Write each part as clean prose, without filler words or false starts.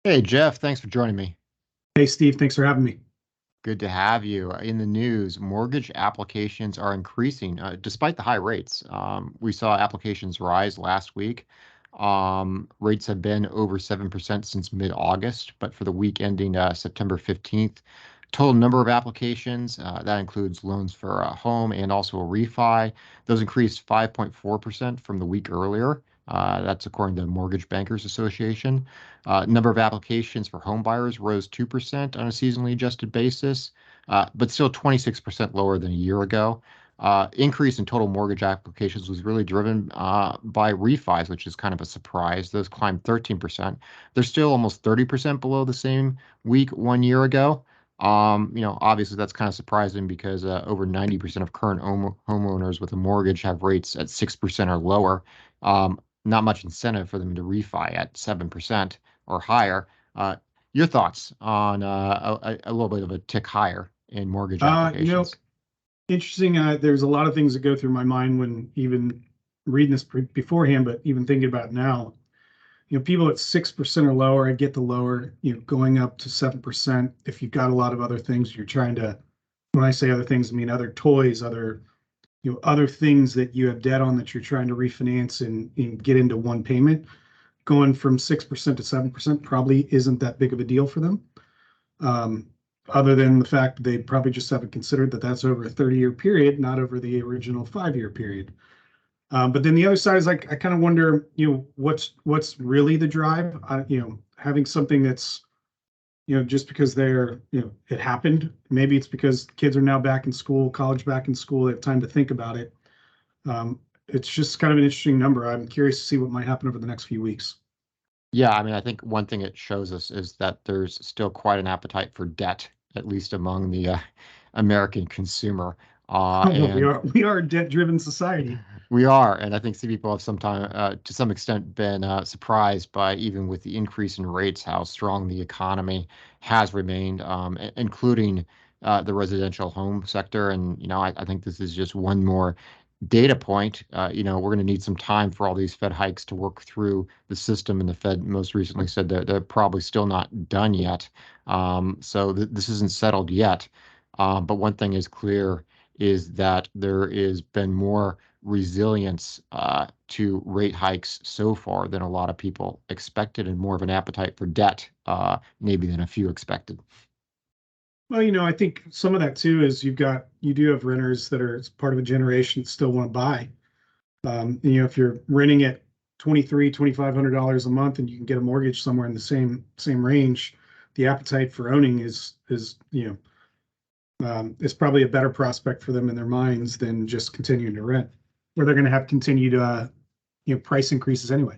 Hey, Jeff, thanks for joining me. Hey, Steve, thanks for having me. Good to have you. In the news, mortgage applications are increasing despite the high rates. We saw applications rise last week. Rates have been over 7% since mid-August, but for the week ending September 15th, total number of applications, that includes loans for a home and also a refi, those increased 5.4% from the week earlier. That's according to the Mortgage Bankers Association. Number of applications for home buyers rose 2% on a seasonally adjusted basis, but still 26% lower than a year ago. Increase in total mortgage applications was really driven by refis, which is kind of a surprise. Those climbed 13%. They're still almost 30% below the same week 1 year ago. Obviously that's kind of surprising because over 90% of current homeowners with a mortgage have rates at 6% or lower. Not much incentive for them to refi at 7% or higher. Uh, your thoughts on a little bit of a tick higher in mortgage Uh, you know, applications? Interesting. There's a lot of things that go through my mind when even reading this beforehand, but even thinking about it now. People at 6% or lower, I get the lower, going up to 7%. If you've got a lot of other things you're trying to, when I say other things, I mean other toys, other things that you have debt on that you're trying to refinance and get into one payment. Going from 6% to 7% probably isn't that big of a deal for them. um, other than the fact that they probably just haven't considered that that's over a 30-year period, not over the original 5-year period. But then the other side is like I kind of wonder, what's really the drive? Having something that's just because it happened. Maybe it's because kids are now back in school, college back in school. They have time to think about it. It's just kind of an interesting number. I'm curious to see what might happen over the next few weeks. Yeah, I mean, I think one thing it shows us is that there's still quite an appetite for debt, at least among the American consumer. Well, we And are we are a debt-driven society. we are, and I think some people have to some extent, been surprised by even with the increase in rates, how strong the economy has remained, including the residential home sector. And I think this is just one more data point. We're going to need some time for all these Fed hikes to work through the system, and the Fed most recently said that they're probably still not done yet. So this isn't settled yet. But one thing is clear is that there has been more resilience to rate hikes so far than a lot of people expected, and more of an appetite for debt, maybe than a few expected. Well, I think some of that too is you do have renters that are part of a generation that still want to buy. If you're renting at 2,300 to 2,500 a month and you can get a mortgage somewhere in the same range, the appetite for owning is probably a better prospect for them in their minds than just continuing to rent, where they're going to have continued price increases anyway.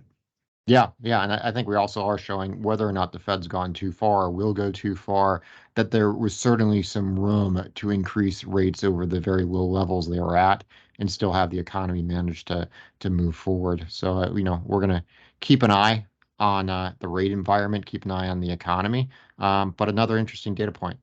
Yeah, yeah, and I think we also are showing whether or not the Fed's gone too far or will go too far, that there was certainly some room to increase rates over the very low levels they were at and still have the economy managed to move forward. So, we're going to keep an eye on the rate environment, keep an eye on the economy. But another interesting data point.